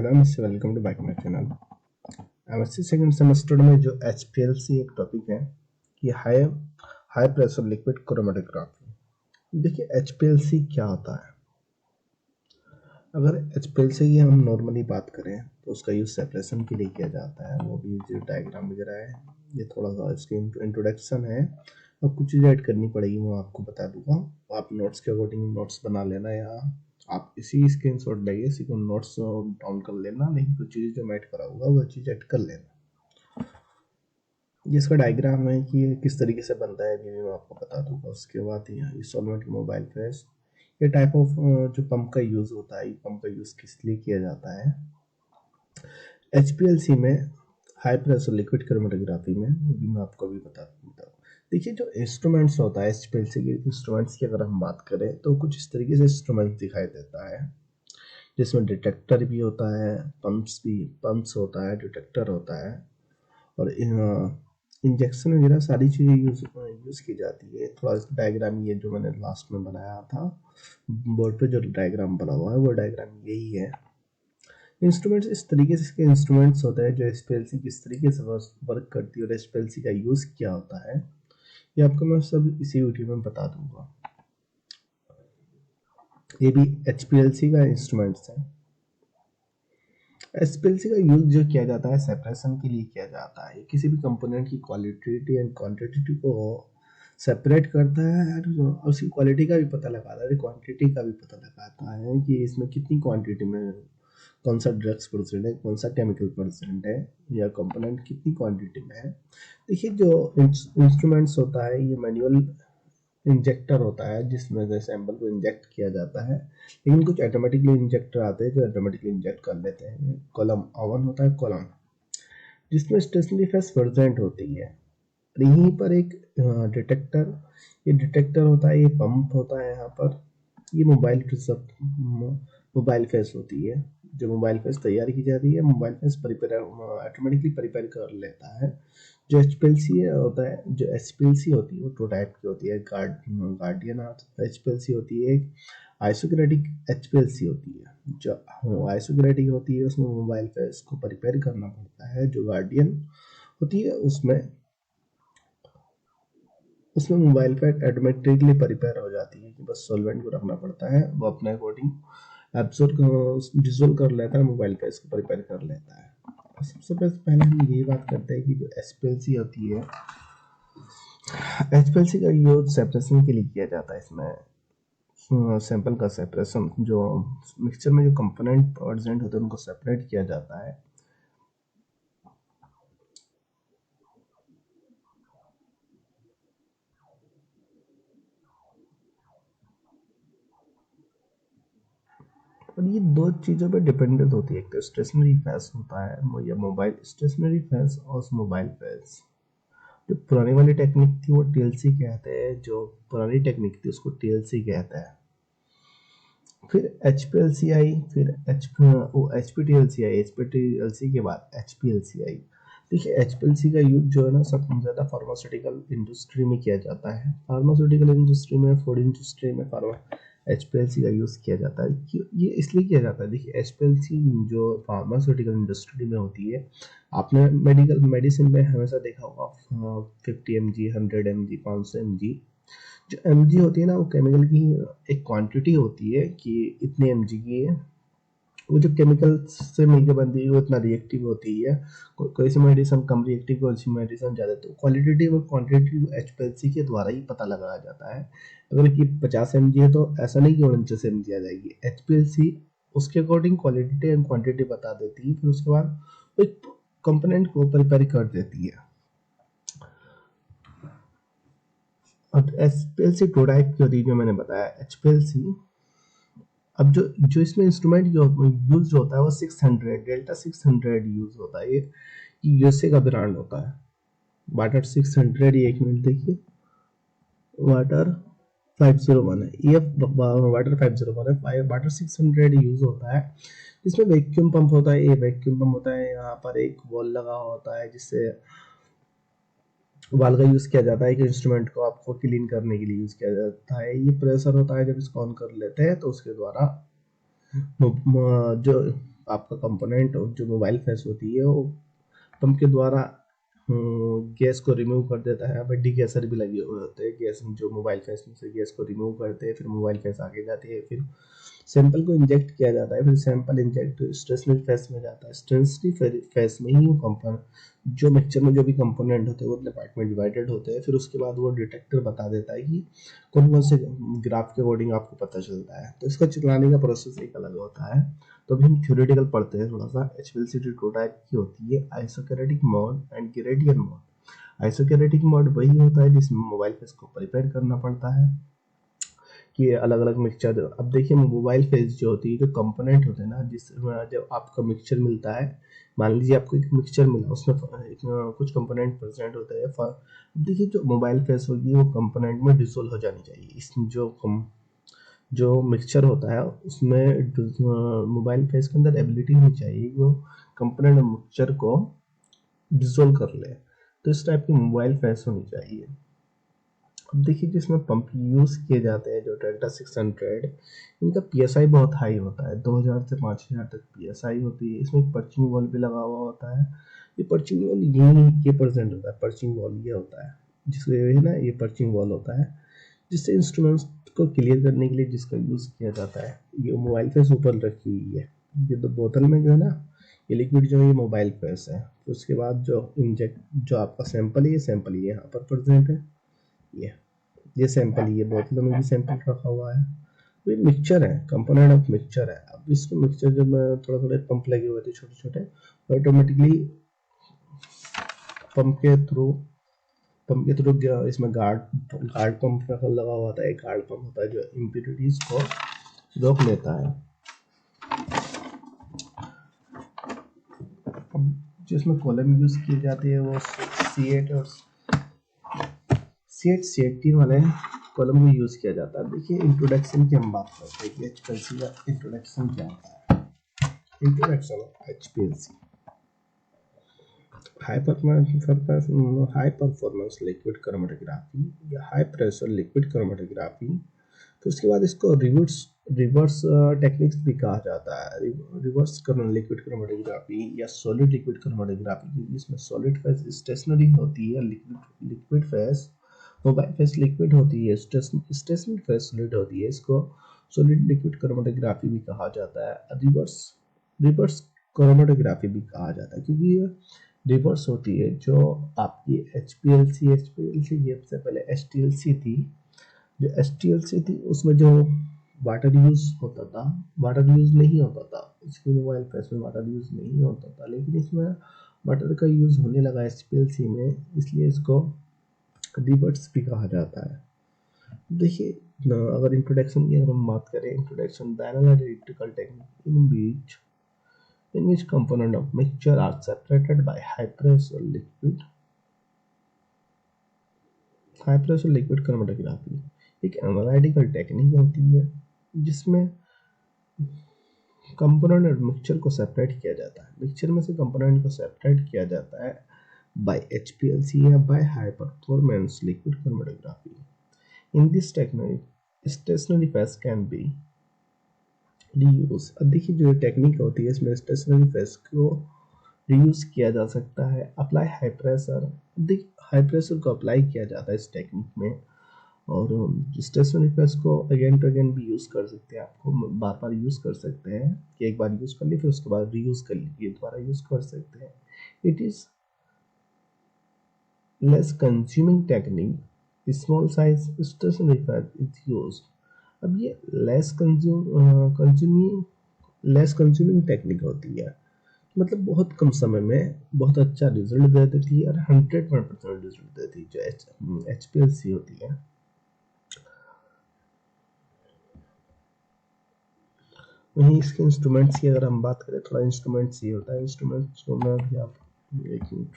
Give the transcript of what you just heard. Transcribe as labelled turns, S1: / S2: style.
S1: Hello mister, welcome to back my channel. MSc second semester में जो HPLC एक topic है कि high high pressure liquid chromatography. देखिए एचपीएलसी क्या होता है। अगर एचपीएलसी की हम नॉर्मली बात करें तो उसका यूज सेपरेशन के लिए किया जाता है। वो भी जो डायग्राम वगैरह है, ये थोड़ा सा इसकी इंट्रोडक्शन है और कुछ चीज़ ऐड करनी पड़ेगी, मैं आपको बता दूंगा। आप नोट्स के अकॉर्डिंग नोट्स बना लेना या आप इसी स्क्रीनशॉट लेंगे, इसी को नोट्स डाउन कर लेना, लेकिन कुछ चीज़ जो मैं ऐड करा होगा वो चीज़ ऐड कर लेना। ये इसका डायग्राम है कि ये किस तरीके से बनता है, अभी मैं आपको बता दूंगा। उसके बाद ये सॉल्वेंट मोबाइल फेस, ये टाइप ऑफ जो पंप का यूज़ होता है, ये पंप का यूज़ किस लिए किया जाता है एचपीएलसी में, हाई प्रेशर लिक्विड क्रोमेटोग्राफी में, वो भी मैं आपको अभी बता दूंगा। देखिए जो इंस्ट्रूमेंट्स होता है एचपीएलसी के इंस्ट्रूमेंट्स की अगर हम बात करें तो कुछ इस तरीके से इंस्ट्रूमेंट्स दिखाई देता है, जिसमें डिटेक्टर भी होता है, पंप्स होता है, डिटेक्टर होता है और इंजेक्शन वगैरह सारी चीज़ें यूज़ की जाती है। थोड़ा डायग्राम ये जो मैंने लास्ट में बनाया था बोर्ड पे, जो डायग्राम बना हुआ है वो डायग्राम यही है। इंस्ट्रूमेंट्स इस तरीके से इसके इंस्ट्रूमेंट्स होते हैं जो एचपीएलसी किस तरीके से वर्क करती है और एचपीएलसी का यूज़ क्या होता है, ये आपको मैं सब इसी वीडियो में बता दूंगा। ये भी एचपीएलसी का इंस्ट्रूमेंट्स है। एचपीएलसी का यूज जो किया जाता है सेपरेशन के लिए किया जाता है। किसी भी कंपोनेंट की क्वालिटी एंड क्वांटिटी को सेपरेट करता है और उसकी क्वालिटी का भी पता लगाता है, क्वांटिटी का भी पता लगाता है कि इसमें कितनी क्वांटिटी में कौन सा ड्रग्स प्रेजेंट है, कौन सा केमिकल प्रेजेंट है, या कंपोनेंट कितनी क्वांटिटी में है। देखिए जो इंस्ट्रूमेंट्स होता है ये मैनुअल इंजेक्टर होता है, जिसमें से सैंपल को इंजेक्ट किया जाता है, लेकिन कुछ ऑटोमेटिकली इंजेक्टर आते हैं जो ऑटोमेटिकली इंजेक्ट कर लेते हैं। कॉलम ओवन होता है, कॉलम जिसमें स्टेशनरी फेस प्रेजेंट होती है। यहीं पर एक डिटेक्टर, ये डिटेक्टर होता है, ये पंप होता है। यहाँ पर ये मोबाइल फेस होती है। जो मोबाइल फेस तैयार की जाती है, मोबाइल फेस ऑटोमेटिकली प्रिपेयर कर लेता है। जो एचपीएलसी होता है, जो एचपीएलसी होती है वो दो टाइप की होती है, गार्डियन एचपीएलसी होती है, एक आइसोक्रेटिक एचपीएलसी होती है। जो आइसोक्रेटिक होती है उसमें मोबाइल फेस को प्रिपेयर करना पड़ता है। जो गार्डियन होती है उसमें मोबाइल फेस ऑटोमेटिकली प्रिपेयर हो जाती है कि बस सॉल्वेंट को रखना पड़ता है, वो अपने अकॉर्डिंग डिजोल्व कर लेता है, मोबाइल फेस को प्रिपेयर कर लेता है। सबसे पहले हम यही बात करते हैं कि जो एचपीएलसी होती है, एचपीएलसी का यूज सेपरेशन के लिए किया जाता है। इसमें सैंपल का सेपरेशन, जो मिक्सचर में जो कंपोनेंट प्रेजेंट होते हैं उनको सेपरेट किया जाता है। और ये दो चीज़ों पे डिपेंडेंट होती है, एक तो स्टेशनरी फेस होता है या मोबाइल स्टेशनरी फेस और मोबाइल फेस। जो पुरानी वाली टेक्निक थी वो टीएलसी कहते हैं, जो पुरानी टेक्निक थी उसको टीएलसी कहते हैं। फिर एचपीएलसी आई, फिर एचपीटीएलसी आई, एचपीटीएलसी के बाद एचपीएलसी आई। देखिए एचपीएलसी का यूज जो है ना सबसे ज़्यादा फार्मास्यूटिकल इंडस्ट्री में किया जाता है। फार्मास्यूटिकल इंडस्ट्री में, फूड इंडस्ट्री में एचपीएलसी का यूज़ किया जाता है। ये इसलिए किया जाता है, देखिए एचपीएलसी जो फार्मास्यूटिकल इंडस्ट्री में होती है, आपने मेडिसिन में हमेशा देखा होगा 50 mg, 100 mg, 500 mg। जो mg होती है ना वो केमिकल की एक क्वांटिटी होती है कि इतने mg की है। वो जो केमिकल से मिलकर बनती है वो इतना रिएक्टिव होती है। कोई सी मेडिसिन कम रिएक्टिव, कोई सी मेडिसिन ज़्यादा। तो क्वालिटेटिव और क्वांटिटेटिव एचपीएलसी के द्वारा ही पता लगाया जाता है। अगर कि 50 mg है तो ऐसा नहीं कि 49 mg आ जाएगी। एचपीएलसी उसके अकॉर्डिंग क्वालिटी एंड क्वांटिटी बता देती है, फिर उसके बाद एक कंपोनेंट को प्रिपेयर कर देती है। और एचपीएलसी दो टाइप की होती है जो मैंने बताया। एचपीएलसी अब जो इसमें इंस्ट्रूमेंट यूज होता है वो 600 डेल्टा 600 यूज होता है। ये यूएसए का ब्रांड होता है, वाटर 600। ये एक मिनट देखिए, वाटर 501 है, ये वाटर 501 है। वाटर 600 यूज होता है। इसमें वैक्यूम पंप होता है, ये वैक्यूम पंप होता है। यहाँ पर एक वॉल लगा होता है जिससे वाल का यूज किया जाता है कि इंस्ट्रूमेंट को आपको क्लीन करने के लिए यूज किया जाता है। ये प्रेशर होता है, जब इसको ऑन कर लेते हैं तो उसके द्वारा जो आपका कंपोनेंट जो मोबाइल फेस होती है वो पंप के द्वारा गैस को रिमूव कर देता है। बट डिगैसर भी लगे हुए होते हैं, गैस जो मोबाइल फेस में से गैस को रिमूव करते हैं, फिर मोबाइल फेस आगे जाती है, फिर सैंपल को इंजेक्ट किया जाता है, फिर सैंपल इंजेक्ट स्टेशनरी फेस में जाता है। स्टेशनरी फेस में ही वो कंपोनेंट जो मिक्सचर में जो भी कंपोनेंट होते हैं वो अपने पार्ट में डिवाइडेड होते हैं। फिर उसके बाद वो डिटेक्टर बता देता है कि कौन कौन से ग्राफ के अकॉर्डिंग आपको पता चलता है। तो इसका चलाने का प्रोसेस एक अलग होता है। तो अभी हम थ्योरेटिकल पढ़ते हैं थोड़ा सा। HPLC टू टाइप की होती है, isocratic mode and gradient mode. Isocratic mode वही होता है जिसमें मोबाइल फेस को प्रिपेयर करना पड़ता है कि अलग अलग मिक्सचर। अब देखिए मोबाइल फेस जो होती है, जो कंपोनेंट होते हैं ना, जिसमें जब आपका मिक्सचर मिलता है, मान लीजिए आपको एक मिक्सचर मिला, उसमें कुछ कंपोनेंट प्रेजेंट होते हैं। अब देखिए जो मोबाइल फेस होगी वो कंपोनेंट में डिसोल्व हो जानी चाहिए। इस जो मिक्सचर होता है उसमें मोबाइल फेस के अंदर एबिलिटी होनी चाहिए वो कंपोनेंट मिक्सचर को डिसोल्व कर ले। तो इस टाइप की मोबाइल फेस होनी चाहिए। अब देखिए जिसमें पंप यूज किए जाते हैं जो डेल्टा 600, इनका PSI बहुत हाई होता है, 2000 से 5000 तक PSI होती है। इसमें एक पर्चिंग वॉल भी लगा हुआ होता है। ये पर्चिंग वॉल ये प्रेजेंट होता है, पर्चिंग वॉल ये होता है जिसके है ना, ये पर्चिंग वॉल होता है जिससे इंस्ट्रूमेंट्स को क्लियर करने के लिए जिसका यूज किया जाता है। ये मोबाइल फेस ऊपर रखी हुई है, ये दो बोतल में जो है ना ये लिक्विड जो है ये मोबाइल फेस है। तो उसके बाद जो आपका सैंपल है, ये सैंपल ये यहाँ पर प्रेजेंट है, ये सैंपल, ये बोतलों में भी सैंपल रखा हुआ है। तो ये मिक्सचर है, कंपोनेंट ऑफ मिक्सचर है। अब इसको मिक्सचर जब थोड़ा थोड़े पंप लगे हुए थे छोटे छोटे, ऑटोमेटिकली पंप के थ्रू इसमें गार्ड पंप लगा हुआ था। एक गार्ड पंप होता है जो इम्प्योरिटीज को रोक लेता है। अब जिसमें कॉलम यूज की जाती है वो C8 और C8 वाले कॉलम को यूज किया जाता है। देखिए इंट्रोडक्शन की हम बात करते हैं कि HPLC का इंट्रोडक्शन क्या होता है। Introduction of HPLC, high performance liquid chromatography या हाई प्रेशर लिक्विड क्रोमेटोग्राफी। तो उसके बाद इसको रिवर्स टेक्निक्स भी कहा जाता है, रिवर्स लिक्विड क्रोमेटोग्राफी या सॉलिड लिक्विड क्रोमेटोग्राफी, क्योंकि इसमें सॉलिड फेस स्टेशनरी होती है, liquid phase mobile face liquid होती है, स्टेशनरी फेस सॉलिड होती है। इसको सॉलिड लिक्विड क्रोमेटोग्राफी भी कहा जाता है, रिवर्स क्रोमेटोग्राफी भी कहा जाता है, क्योंकि ये रिवर्स होती है। जो आपकी HPLC ये सबसे पहले HTLC थी। जो HTLC थी उसमें जो वाटर यूज होता था, वाटर यूज नहीं होता था, इसके मोबाइल फेस में वाटर यूज नहीं होता था, लेकिन इसमें वाटर का यूज होने लगा HPLC में, इसलिए इसको रिवर्स भी कहा जाता है। देखिए अगर इंट्रोडक्शन की अगर हम बात करें, introduction the analytical technique in which component of mixture are separated by high pressure liquid chromatography एक एनालिटिकल टेक्निक होती है जिसमें कंपोनेंट और मिक्सचर को सेपरेट किया जाता है। मिक्सचर में से कंपोनेंट को सेपरेट किया जाता है बाय HPLC या by high performance liquid chromatography. In this technique stationary phase can be reuse. अब देखिए जो टेक्निक होती है इसमें स्टेशनरी फेस को रीयूज किया जा सकता है। अप्लाई हाई प्रेशर, देखिए हाई प्रेशर को अप्लाई किया जाता है इस टेक्निक में, और स्टेशनरी फेस को अगेन टू अगेन भी यूज कर सकते हैं। आपको बार बार यूज कर सकते हैं कि एक बार यूज कर लिए फिर उसके बाद रीयूज कर लीजिए, दोबारा यूज कर सकते हैं। It is less consuming technique, small size stationary phase is used. अब ये लेस कंज्यूमिंग टेक्निक होती है, मतलब बहुत कम समय में बहुत अच्छा रिजल्ट दे देती है और 100% रिजल्ट देती है जो HPLC होती है। वहीं इसके इंस्ट्रूमेंट्स की अगर हम बात करें, थोड़ा इंस्ट्रूमेंट्स ये होता है, इंस्ट्रूमेंट्स को मैं भी आप एक मिनट